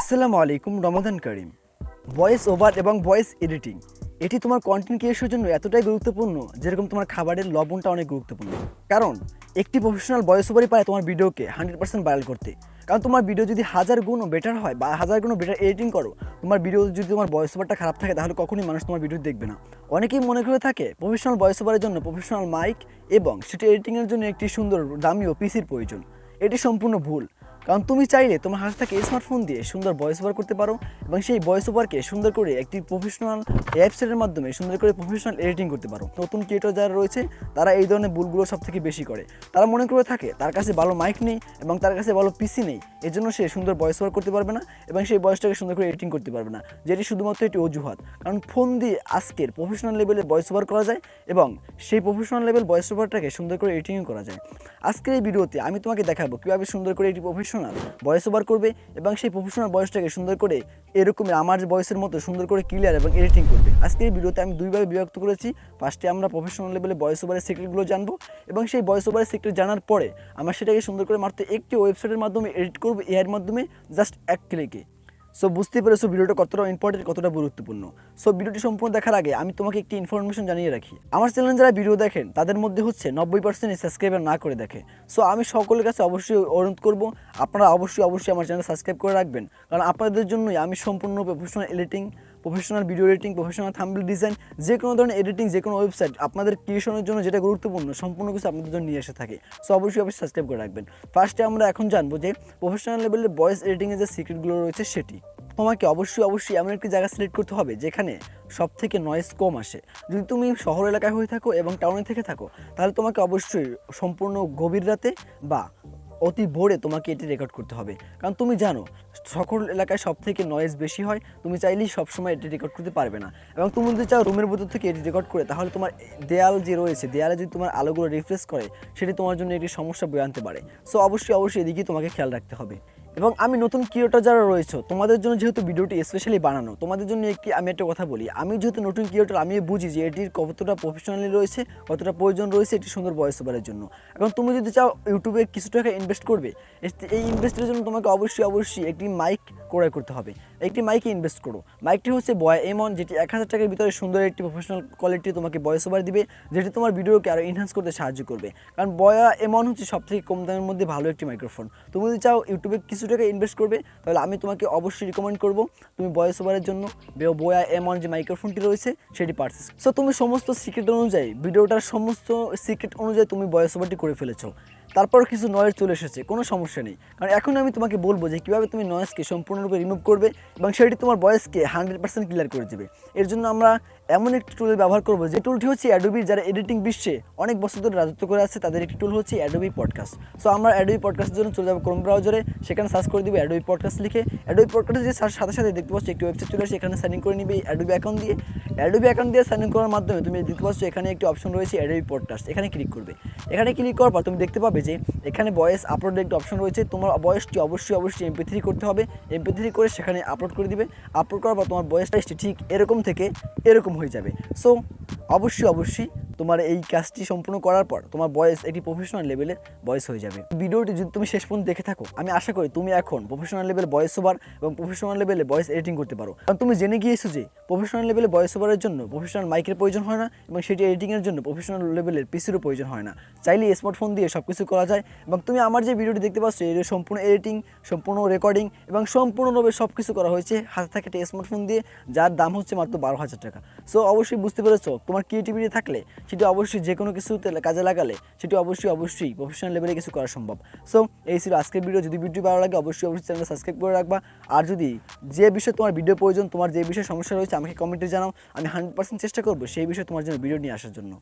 আসসালামু আলাইকুম, রমাদান করিম। Voice over এবং ভয়েস এডিটিং এটি তোমার কন্টেন্ট ক্রিয়েশনের জন্য এতটাই গুরুত্বপূর্ণ যেরকম তোমার খাবারের লবণটা অনেক গুরুত্বপূর্ণ। কারণ একটি প্রফেশনাল ভয়েস ওভারই পারে তোমার ভিডিওকে 100% ভাইরাল করতে। কারণ তোমার ভিডিও যদি হাজার গুণও বেটার হয় বা হাজার গুণও বেটার এডিটিং করো, তোমার ভিডিও যদি তোমার ভয়েস ওভারটা খারাপ থাকে তাহলে কখনোই মানুষ তোমার ভিডিও দেখবে না। অনেকেই মনে করে থাকে প্রফেশনাল ভয়েস ওভারের জন্য প্রফেশনাল মাইক এবং সেটি এডিটিংয়ের জন্য একটি সুন্দর দামি ও পিসির প্রয়োজন। এটি সম্পূর্ণ ভুল। কারণ তুমি চাইলে তোমার হাত থেকে স্মার্টফোন দিয়ে সুন্দর ভয়েস ওভার করতে পারো এবং সেই ভয়েস ওভারকে সুন্দর করে একটি প্রফেশনাল ওয়েবসাইটের মাধ্যমে সুন্দর করে প্রফেশনাল এডিটিং করতে পারো। নতুন ক্রিয়েটর যারা রয়েছে তারা এই ধরনের ভুলগুলো সব থেকে বেশি করে। তারা মনে করে থাকে তার কাছে ভালো মাইক নেই এবং তার কাছে ভালো পিসি নেই, এজন্য সে সুন্দর ভয়েস ওভার করতে পারবে না এবং সেই ভয়েসটাকে সুন্দর করে এডিটিং করতে পারবে না, যেটি শুধুমাত্র একটি অজুহাত। কারণ ফোন দিয়ে আজকের প্রফেশনাল লেভেলে ভয়েস ওভার করা যায় এবং সেই প্রফেশনাল লেভেল ভয়েস ওভারটাকে সুন্দর করে এডিটিং করা যায়। আজকের এই ভিডিওতে আমি তোমাকে দেখাবো কীভাবে সুন্দর করে একটি প্রফেশনাল ভয়েস ওভার করবে এবং সেই প্রফেশনাল ভয়েসটাকে সুন্দর করে এরকমই আমার ভয়েসের মতো সুন্দর করে ক্লিয়ার এবং এডিটিং করবে। আজকের এই ভিডিওতে আমি দুইভাবে বিভক্ত করেছি। ফার্স্টে আমরা প্রফেশনাল লেভেলে ভয়েস ওভারের সিক্রেটগুলো জানবো এবং সেই ভয়েস ওভারের সিক্রেট জানার পরে আমরা সেটাকে সুন্দর করে মাত্র একটি ওয়েবসাইটের মাধ্যমে এডিট করবো, এআইয়ের মাধ্যমে জাস্ট এক ক্লিকে। সো বুঝতে পেরেছো ভিডিওটা কতটা ইম্পর্টেন্ট, কতটা গুরুত্বপূর্ণ। সো ভিডিওটি সম্পূর্ণ দেখার আগে আমি তোমাকে একটি ইনফরমেশন জানিয়ে রাখি। আমার চ্যানেলে যারা ভিডিও দেখেন তাদের মধ্যে হচ্ছে 90% সাবস্ক্রাইবার না করে দেখে। সো আমি সকলের কাছে অবশ্যই অনুরোধ করব আপনারা অবশ্যই আমার চ্যানেল সাবস্ক্রাইব করে রাখবেন, কারণ আপনাদের জন্যই আমি সম্পূর্ণ professional editing, professional video editing, professional thumbnail design, যে কোনো ধরনের এডিটিং, যে কোনো ওয়েবসাইট আপনাদের ক্রিয়েশনের জন্য যেটা গুরুত্বপূর্ণ সম্পূর্ণ কিছু আপনাদের জন্য নিয়ে এসে থাকে। সো অবশ্যই সাবস্ক্রাইব করে রাখবেন। ফার্স্টে আমরা এখন জানবো যে প্রফেশনাল লেভেলের ভয়েস এডিটিংয়ের যে সিক্রেটগুলো রয়েছে সেটি। তোমাকে অবশ্যই এমন একটি জায়গা সিলেক্ট করতে হবে যেখানে সব থেকে নয়েজ কম আসে। যদি তুমি শহর এলাকায় হয়ে থাকো এবং টাউনে থেকে থাকো তাহলে তোমাকে অবশ্যই সম্পূর্ণ গভীর রাতে বা অতি ভোরে তোমাকে এটি রেকর্ড করতে হবে। কারণ তুমি জানো সকল এলাকায় সব থেকে নয়েজ বেশি হয়, তুমি চাইলেই সবসময় এটি রেকর্ড করতে পারবে না। এবং তুমি যদি চাও রুমের ভিতর থেকে এটি রেকর্ড করে তাহলে তোমার দেয়াল যে রয়েছে দেয়ালে যদি তোমার আলোগুলো রিফ্রেশ করে সেটি তোমার জন্য একটি সমস্যা বয়ে আনতে পারে। সো অবশ্যই এদিকেই তোমাকে খেয়াল রাখতে হবে। এবং আমি নতুন ক্রিয়েটর যারা রয়েছে তোমাদের জন্য যেহেতু ভিডিওটি স্পেশালি বানানো, তোমাদের জন্য আমি একটা কথা বলি, আমি যেহেতু নতুন ক্রিয়েটর আমি বুঝি যে এটির কতটা প্রফেশনালি রয়েছে, কতটা প্রয়োজন রয়েছে এটি সুন্দর ভয়েস ওভারের জন্য। এবং তুমি যদি চাও ইউটিউবে কিছু টাকা ইনভেস্ট করবে, এই ইনভেস্টের জন্য তোমাকে অবশ্যই একটি মাইক ক্রয় করতে হবে। একটি মাইকে ইনভেস্ট করো। মাইকটি হচ্ছে বয়া এমন, যেটি 1000 টাকার ভিতরে সুন্দর একটি প্রফেশনাল কোয়ালিটি তোমাকে ভয়েস ওভার দিবে, যেটি তোমার ভিডিওকে আরও এনহ্যান্স করতে সাহায্য করবে। কারণ বয়া এমন হচ্ছে সবথেকে কম দামের মধ্যে ভালো একটি মাইক্রোফোন। তুমি যদি চাও ইউটিউবে কিছু টাকা ইনভেস্ট করবে তাহলে আমি তোমাকে অবশ্যই রিকমেন্ড করব তুমি ভয়েস ওভারের জন্য বয়া এমন যে মাইক্রোফোনটি রয়েছে সেটি পারচেস। সো তুমি সমস্ত সিক্রেট অনুযায়ী ভিডিওটার সমস্ত সিক্রেট অনুযায়ী তুমি ভয়েস ওভারটি করে ফেলেছো, তারপর কিছু নয়েজ চলে এসেছে, কোনো সমস্যা নেই। কারণ এখন আমি তোমাকে বলবো যে কীভাবে তুমি নয়েজকে সম্পূর্ণরূপে রিমুভ করবে এবং সেটি তোমার ভয়েসকে 100% ক্লিয়ার করে দেবে। এর জন্য আমরা এমন একটি টুলের ব্যবহার করবো যে টুলটি হচ্ছে অ্যাডোবি, যারা এডিটিং বিশ্বে অনেক বছর ধরে রাজত্ব করে আছে তাদের একটি টুল হচ্ছে অ্যাডোবি পডকাস্ট। সো আমরা অ্যাডোবি পডকাস্টের জন্য চলে যাবো ক্রোম ব্রাউজারে, সেখানে সার্চ করে দিবে অ্যাডোবি পডকাস্ট লিখে। অ্যাডোবি পডকাস্টে যে সাথে দেখতে পাচ্ছ একটি ওয়েবসাইট চলে আসে, এখানে সাইন ইন করে নিবে অ্যাডোবি অ্যাকাউন্ট দিয়ে। অ্যাডোবি অ্যাকাউন্ট দিয়ে সাইন ইন করার মাধ্যমে তুমি দেখতে পাচ্ছ এখানে একটি অপশন রয়েছে অ্যাডোবি পডকাস্ট, এখানে ক্লিক করবে। এখানে ক্লিক করার পর তুমি দেখতে পাবে যে এখানে ভয়েস আপলোডের একটি অপশন রয়েছে। তোমার ভয়েসটি অবশ্যই MP3 করতে হবে। MP3 করে সেখানে আপলোড করে দিবে। আপলোড করার পর তোমার ভয়েসটা ঠিক এরকম থেকে এরকম হয়ে যাবে। সো অবশ্যই তোমার এই কাজটি সম্পূর্ণ করার পর তোমার ভয়েস একটি প্রফেশনাল লেভেলের ভয়েস হয়ে যাবে। ভিডিওটি যদি তুমি শেষ পর্যন্ত দেখে থাকো আমি আশা করি তুমি এখন প্রফেশনাল লেভেল ভয়েস ওভার এবং প্রফেশনাল লেভেলে ভয়েস এডিটিং করতে পারো। কারণ তুমি জেনে গিয়েছো যে প্রফেশনাল লেভেলে ভয়েস ওভারের জন্য প্রফেশনাল মাইকের প্রয়োজন হয় না এবং সেটি এডিটিংয়ের জন্য প্রফেশনাল লেভেলের পিসিরও প্রয়োজন হয় না। চাইলে স্মার্টফোন দিয়ে সব কিছু করা যায়। এবং তুমি আমার যে ভিডিওটি দেখতে পাচ্ছ এর সম্পূর্ণ এডিটিং, সম্পূর্ণ রেকর্ডিং এবং সম্পূর্ণভাবে সব কিছু করা হয়েছে হাতে থাকা একটা স্মার্টফোন দিয়ে, যার দাম হচ্ছে মাত্র 12,000 টাকা। সো অবশ্যই বুঝতে পেরেছো তোমার ক্রিয়েটিভিটি থাকলে সেটি অবশ্যই যে কোনো কিছুতে কাজে লাগালে সেটি অবশ্যই প্রফেশনাল লেভেলে কিছু করা সম্ভব। সো এই ছিল আজকের ভিডিও। যদি ভিডিও ভালো লাগে অবশ্যই চ্যানেলটা সাবস্ক্রাইব করে রাখবা। আর যদি যে বিষয়ে তোমার ভিডিও প্রয়োজন, তোমার যে বিষয়ে সমস্যা রয়েছে আমাকে কমেন্টে জানাও, আমি 100% চেষ্টা করবো সেই বিষয়ে তোমার জন্য ভিডিও নিয়ে আসার জন্য।